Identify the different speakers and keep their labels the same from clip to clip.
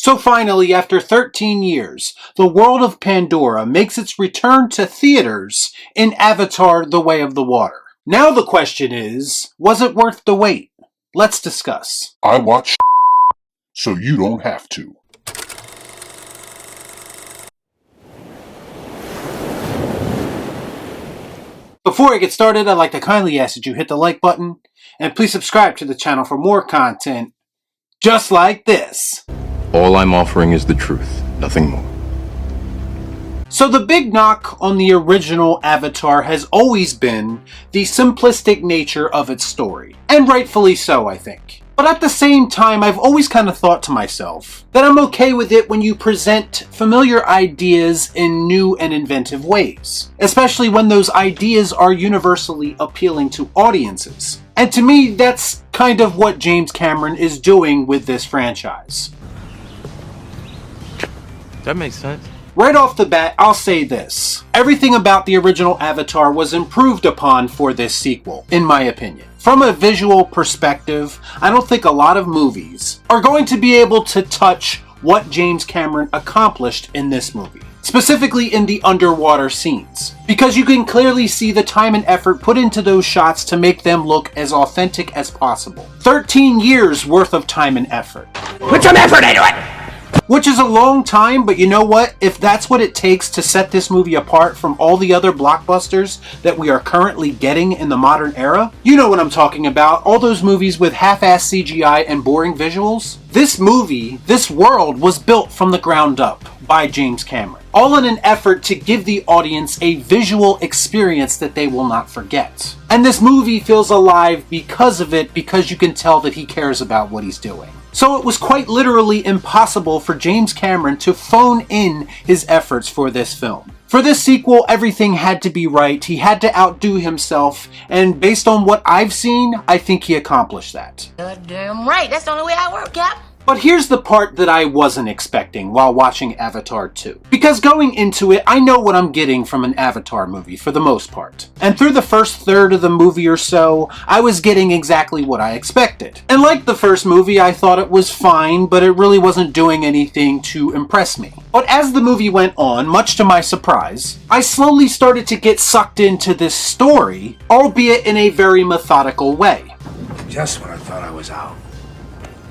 Speaker 1: So finally, after 13 years, the world of Pandora makes its return to theaters in Avatar: The Way of the Water. Now the question is, was it worth the wait? Let's discuss.
Speaker 2: I watch so you don't have to.
Speaker 1: Before I get started, I'd like to kindly ask that you hit the like button, and please subscribe to the channel for more content just like this.
Speaker 3: All I'm offering is the truth, nothing more.
Speaker 1: So the big knock on the original Avatar has always been the simplistic nature of its story. And rightfully so, I think. But at the same time, I've always kind of thought to myself that I'm okay with it when you present familiar ideas in new and inventive ways. Especially when those ideas are universally appealing to audiences. And to me, that's kind of what James Cameron is doing with this franchise.
Speaker 3: That makes sense.
Speaker 1: Right off the bat, I'll say this. Everything about the original Avatar was improved upon for this sequel, in my opinion. From a visual perspective, I don't think a lot of movies are going to be able to touch what James Cameron accomplished in this movie. Specifically in the underwater scenes. Because you can clearly see the time and effort put into those shots to make them look as authentic as possible. 13 years worth of time and effort.
Speaker 4: Put some effort into it!
Speaker 1: Which is a long time, but you know what? If that's what it takes to set this movie apart from all the other blockbusters that we are currently getting in the modern era, you know what I'm talking about, all those movies with half-ass CGI and boring visuals. This movie, this world, was built from the ground up by James Cameron. All in an effort to give the audience a visual experience that they will not forget. And this movie feels alive because of it, because you can tell that he cares about what he's doing. So it was quite literally impossible for James Cameron to phone in his efforts for this film. For this sequel, everything had to be right, he had to outdo himself, and based on what I've seen, I think he accomplished that.
Speaker 4: Goddamn right, that's the only way I work, Cap.
Speaker 1: But here's the part that I wasn't expecting while watching Avatar 2. Because going into it, I know what I'm getting from an Avatar movie for the most part. And through the first third of the movie or so, I was getting exactly what I expected. And like the first movie, I thought it was fine, but it really wasn't doing anything to impress me. But as the movie went on, much to my surprise, I slowly started to get sucked into this story, albeit in a very methodical way.
Speaker 5: Just when I thought I was out,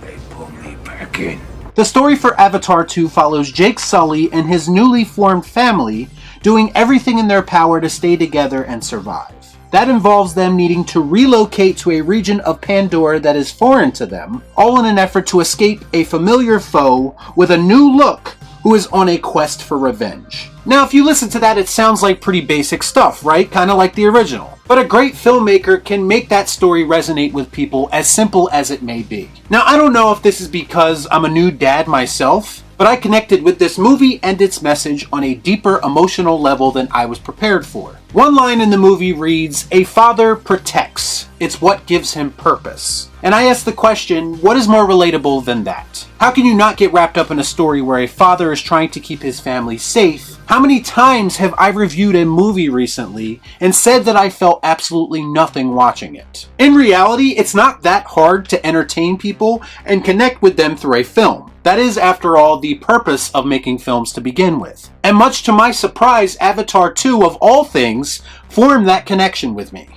Speaker 5: they pulled me back in.
Speaker 1: The story for Avatar 2 follows Jake Sully and his newly formed family doing everything in their power to stay together and survive. That involves them needing to relocate to a region of Pandora that is foreign to them, all in an effort to escape a familiar foe with a new look who is on a quest for revenge. Now, if you listen to that, it sounds like pretty basic stuff, right? Kind of like the original. But a great filmmaker can make that story resonate with people, as simple as it may be. Now, I don't know if this is because I'm a new dad myself, but I connected with this movie and its message on a deeper emotional level than I was prepared for. One line in the movie reads, "A father protects. It's what gives him purpose." And I ask the question, what is more relatable than that? How can you not get wrapped up in a story where a father is trying to keep his family safe? How many times have I reviewed a movie recently and said that I felt absolutely nothing watching it? In reality, it's not that hard to entertain people and connect with them through a film. That is, after all, the purpose of making films to begin with. And much to my surprise, Avatar 2, of all things, formed that connection with me.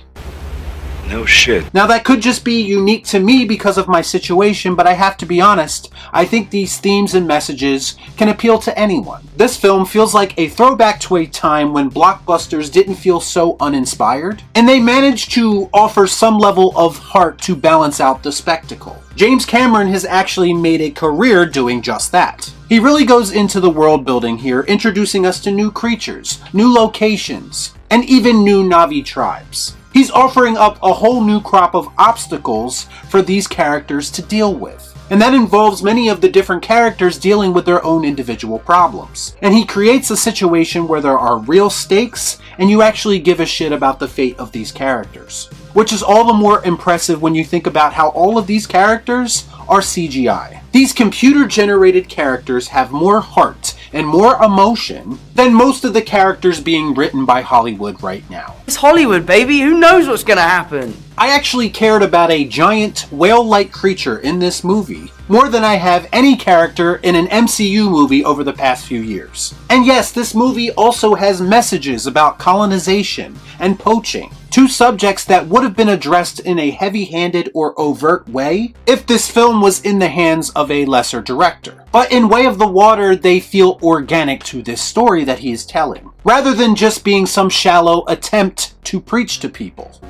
Speaker 5: No shit.
Speaker 1: Now that could just be unique to me because of my situation, but I have to be honest, I think these themes and messages can appeal to anyone. This film feels like a throwback to a time when blockbusters didn't feel so uninspired, and they managed to offer some level of heart to balance out the spectacle. James Cameron has actually made a career doing just that. He really goes into the world building here, introducing us to new creatures, new locations, and even new Na'vi tribes. He's offering up a whole new crop of obstacles for these characters to deal with. And that involves many of the different characters dealing with their own individual problems. And he creates a situation where there are real stakes and you actually give a shit about the fate of these characters. Which is all the more impressive when you think about how all of these characters are CGI. These computer-generated characters have more heart and more emotion than most of the characters being written by Hollywood right now.
Speaker 6: It's Hollywood, baby. Who knows what's gonna happen?
Speaker 1: I actually cared about a giant whale-like creature in this movie more than I have any character in an MCU movie over the past few years. And yes, this movie also has messages about colonization and poaching, two subjects that would have been addressed in a heavy-handed or overt way if this film was in the hands of a lesser director. But in Way of the Water, they feel organic to this story that he is telling, rather than just being some shallow attempt to preach to people.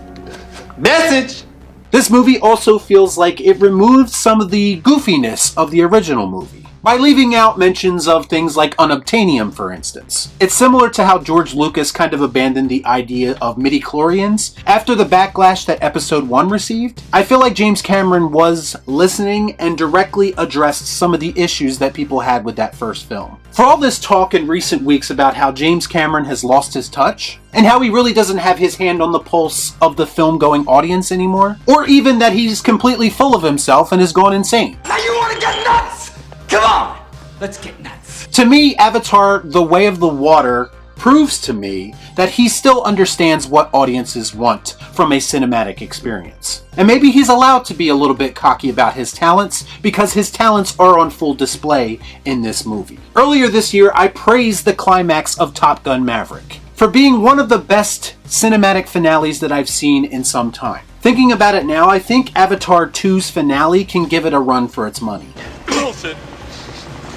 Speaker 7: Message!
Speaker 1: This movie also feels like it removed some of the goofiness of the original movie, by leaving out mentions of things like unobtainium, for instance. It's similar to how George Lucas kind of abandoned the idea of midichlorians after the backlash that Episode 1 received. I feel like James Cameron was listening and directly addressed some of the issues that people had with that first film. For all this talk in recent weeks about how James Cameron has lost his touch, and how he really doesn't have his hand on the pulse of the film-going audience anymore, or even that he's completely full of himself and has gone insane.
Speaker 5: Now you want to get nuts? Come on, let's get nuts.
Speaker 1: To me, Avatar: The Way of the Water proves to me that he still understands what audiences want from a cinematic experience. And maybe he's allowed to be a little bit cocky about his talents, because his talents are on full display in this movie. Earlier this year, I praised the climax of Top Gun: Maverick for being one of the best cinematic finales that I've seen in some time. Thinking about it now, I think Avatar 2's finale can give it a run for its money.
Speaker 3: Bullshit.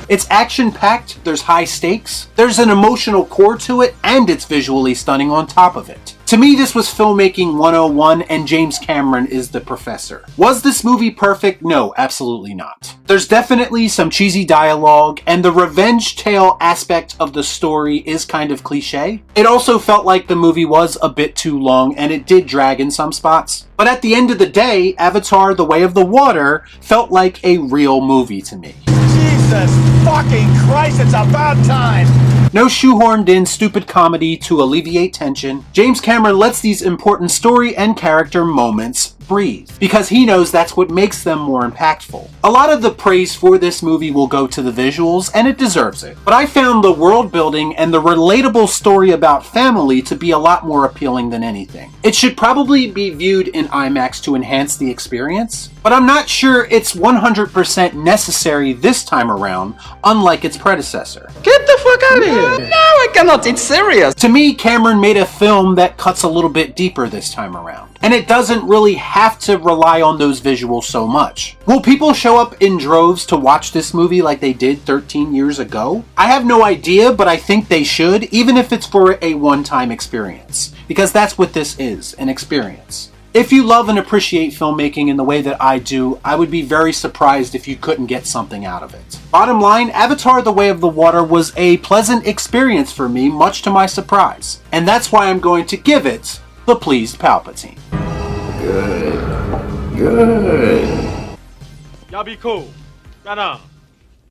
Speaker 1: It's action-packed, there's high stakes, there's an emotional core to it, and it's visually stunning on top of it. To me, this was filmmaking 101, and James Cameron is the professor. Was this movie perfect? No, absolutely not. There's definitely some cheesy dialogue, and the revenge tale aspect of the story is kind of cliche. It also felt like the movie was a bit too long, and it did drag in some spots. But at the end of the day, Avatar: The Way of the Water felt like a real movie to me.
Speaker 5: Jesus fucking Christ, it's about time.
Speaker 1: No shoehorned in stupid comedy to alleviate tension. James Cameron lets these important story and character moments breathe, because he knows that's what makes them more impactful. A lot of the praise for this movie will go to the visuals, and it deserves it. But I found the world building and the relatable story about family to be a lot more appealing than anything. It should probably be viewed in IMAX to enhance the experience, but I'm not sure it's 100% necessary this time around, unlike its predecessor.
Speaker 7: Get the fuck out of here! No, I cannot, it's serious!
Speaker 1: To me, Cameron made a film that cuts a little bit deeper this time around, and it doesn't really have to rely on those visuals so much. Will people show up in droves to watch this movie like they did 13 years ago? I have no idea, but I think they should, even if it's for a one-time experience, because that's what this is, an experience. If you love and appreciate filmmaking in the way that I do, I would be very surprised if you couldn't get something out of it. Bottom line, Avatar: The Way of the Water was a pleasant experience for me, much to my surprise. And that's why I'm going to give it the Pleased Palpatine.
Speaker 7: Good.
Speaker 3: Y'all be cool. Shut up.